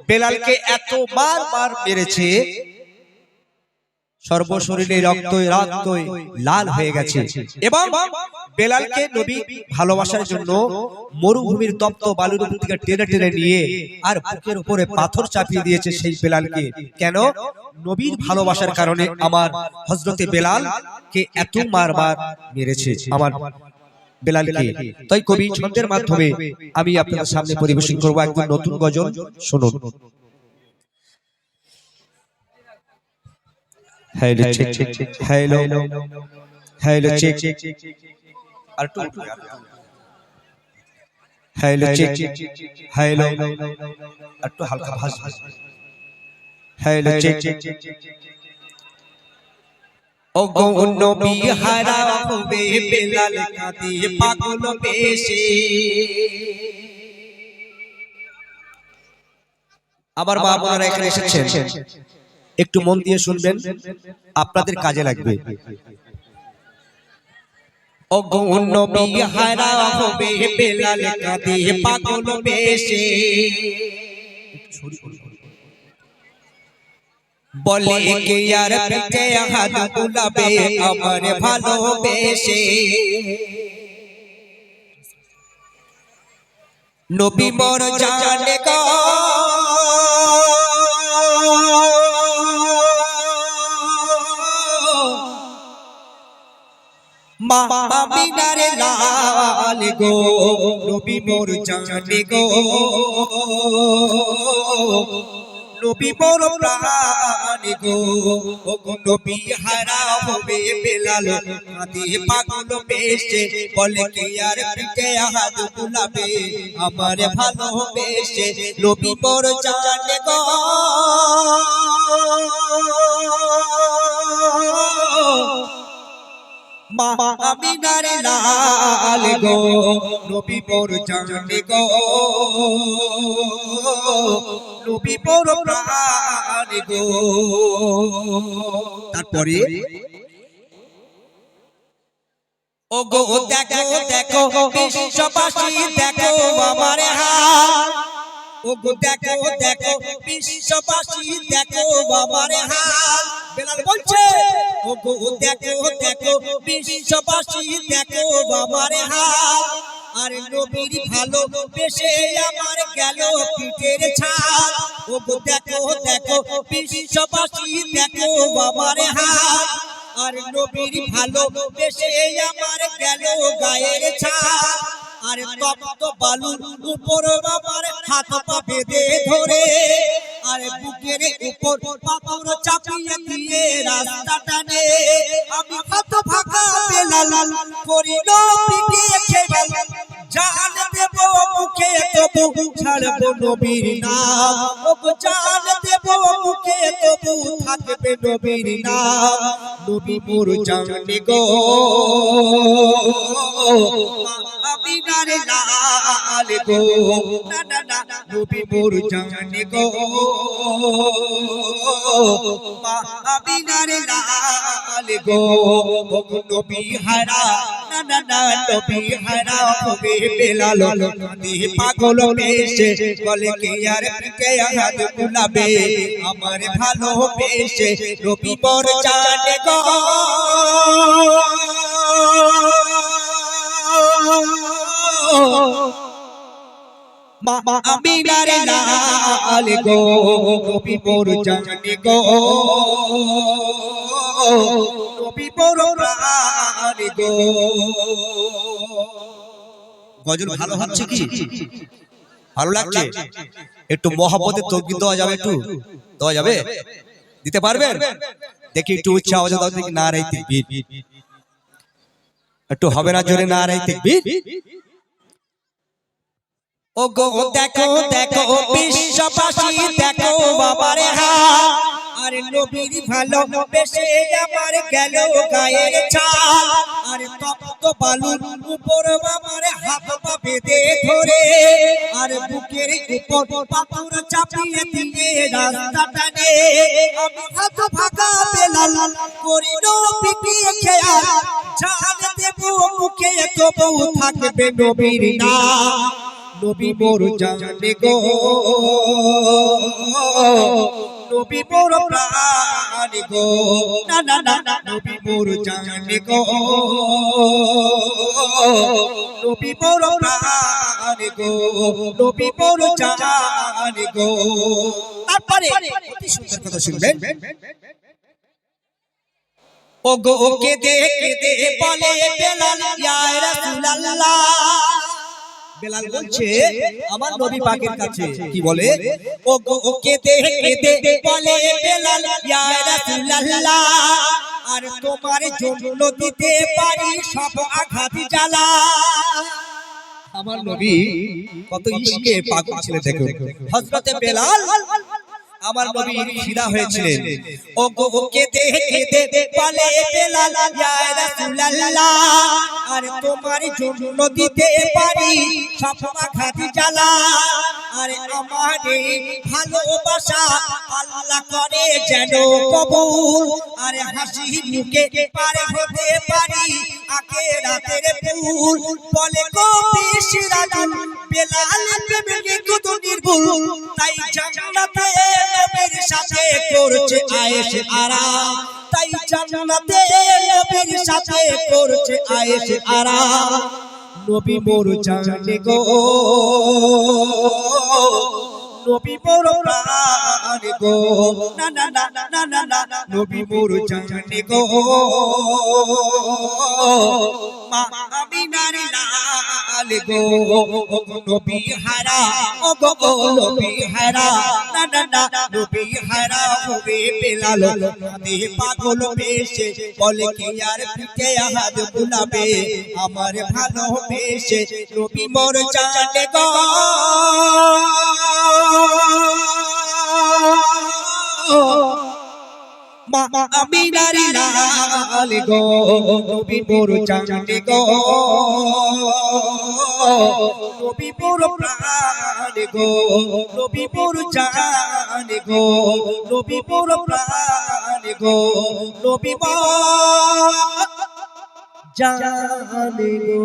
বেলালকে এত বার মেরেছে, সর্বশরীরে রক্তই লাল হয়ে গেছে। এবং বেলালকে নবী ভালোবাসার জন্য মরুভূমির তপ্ত বালুর উপর থেকে টেনে টেনে নিয়ে আর বুকের উপরে পাথর চাপিয়ে দিয়েছে সেই বেলালকে। কেন? নবীর ভালোবাসার কারণে আমার হযরতে বেলালকে এত মারবার মেরেছে আমার বেলালকে। তাই কবি ছন্দের মাধ্যমে আমি আপনাদের সামনে পরিবেশন করব একদম নতুন গজল। শুনুন। Hello check hello hello check और टू हेलो चेक हेलो और टू हल्का भास हेलो चेक ओ गो नबी हारा होवे बेलाल कादी पागल बेशे আবার মা বোনেরা এখানে এসেছেন, একটু মন দিয়ে শুনবেন, আপনাদের কাজে লাগবে। ও গো নবী হারা হবে বেলাল কাঁদে পাগল বেশে, বলে কে यार পিঠে হাত বুলাবে আমার ভালোবেসে, নবী মোর জানে গো মা আমিনার লাল গো, নবী মোর জানে গো, নবী মোর প্রাণ গো, ও গো নবী হারা হবে বেলাল কাঁদে পাগল বেশে, বলে কে আর পিঠে হাত বুলাবে আমার ভালোবেসে, নবী মোর জানে গো মা আমিনার লাল গো, নবী মোর জানে গো, নবী মোর প্রাণ গো। তারপরে ও গো দেখো দেখো বিশ্ববাসী দেখো আমার হাল, ও গো দেখো দেখো বিশ্ববাসী দেখো আমার হাল, বেলাল বলছে ও গো দেখো দেখো বিশ্ববাসী দেখো আমার হাল, আর নবীর ভালোবেসে আমার গেল পিঠের ছাল, ও গো দেখো দেখো বিশ্ববাসী দেখো আমার হাল, আর নবীর ভালোবেসে আমার গেল গায়ের ছাল, আর তপ্ত বালুর উপর আমার হাত পা বেঁধে ধরে, আর বুকের উপর পাথর চাপিয়ে দিয়ে রাস্তা টানে, আমি হাত ভাগা বেলাল করিল পিঠে খেলাল, জান দেব মুখে তবু ছাড়ব নবীর নাম, ও জান দেব মুখে তবু থাকবে নবীর নাম, নবী মোর জানে গো আমিনার লাল গো, না না না নবী মোর জানে গো আমিনার লাল গো, নবী হারা না না না নবী হারা হবে বেলাল কাঁদে পাগল বেশে, বলে কে আর পিঠে হাত বুলাবে আমার ভালোবেসে, নবী মোর জানে গো মা আমিনার লাল গো, নবী মোর জানে গো, নবী মোর প্রাণ গো। গজল ভালো হচ্ছে কি? ভালো লাগছে? একটু মহব্বতের তকবীর দেওয়া যাবে? একটু দেওয়া যাবে? দিতে পারবেন? দেখি একটু উচ্চ আওয়াজে দাও দেখি, নারে তাকবীর। একটু হবে না জোরে নারে তাকবীর? ও গো দেখো দেখো বিশ্ববাসী দেখো আমার হাল, আর নবীর ভালোবেসে আমার গেল গায়ের ছাল, আর তপ্ত বালুর উপর আমার হাত পা বেঁধে ধরে, আর বুকের উপর পাথর চাপিয়ে দিয়ে রাস্তা টানে, আমি হাত ভাগা বেলাল করিল পিঠে খেয়াল, জান দেব মুখে তবু থাকবে নবীর নাম, নবী মোর জানে গো নবী মোর প্রাণ গো না না না নবী মোর জানে গো নবী মোর প্রাণ গো নবী মোর জানে গো। তারপরে অতি সুন্দর কথা শুনবেন। ও গো কেঁদে কেঁদে বলে বেলাল ইয়া রাসূলুল্লাহ, বেলাল বলছে আমার নবী পাকের কাছে কি বলে, ও গো কেঁদে কেঁদে বলে বেলাল ইয়া রাসূলুল্লাহ, আর তোমার জন্য দিতে পারি সব আঘাত জ্বালা। আমার নবী কত ইশকে পাগল ছিলেন দেখুন হযরতে বেলাল, আমার নবী ফিদা হয়েছিলেন। ও গো কেঁদে কেঁদে বলে বেলাল ইয়া রাসূলুল্লাহ, আর তোমার জন্য দিতে পারি সব আঘাত জ্বালা। আর আমার ভালোবাসা আল্লাহ করে যেন কবুল, আর হাসি মুখে পার হতে পারি আখিরাতের ফুল। বলে কবি সিরাজুল বেলাল প্রেমে কত নির্ভুল, তাই জান্নাতে নবীর সাথে করছে আয়েশ আরাম, তাই জান্নাতে নবীর সাথে করছে আয়েশ আরাম। নবী মোর জানে গো নবী মোর প্রাণ গো না না না না না না নবী মোর জানে গো মা আমিনার লাল গো নবী হারা ও গো নবী হারা না না না নবী হারা হবে বেলাল কাঁদে পাগল বেশে, বলে কি আর পিঠে হাত বুলাবে আমার ভালোবেসে। নবী মোর জানে গো মা আমিনার লাল গো নবী মোর জানে গো নবী মোর প্রাণ গো নবী মোর জানে গো নবী মোর প্রাণ গো নবী মোর জানে গো।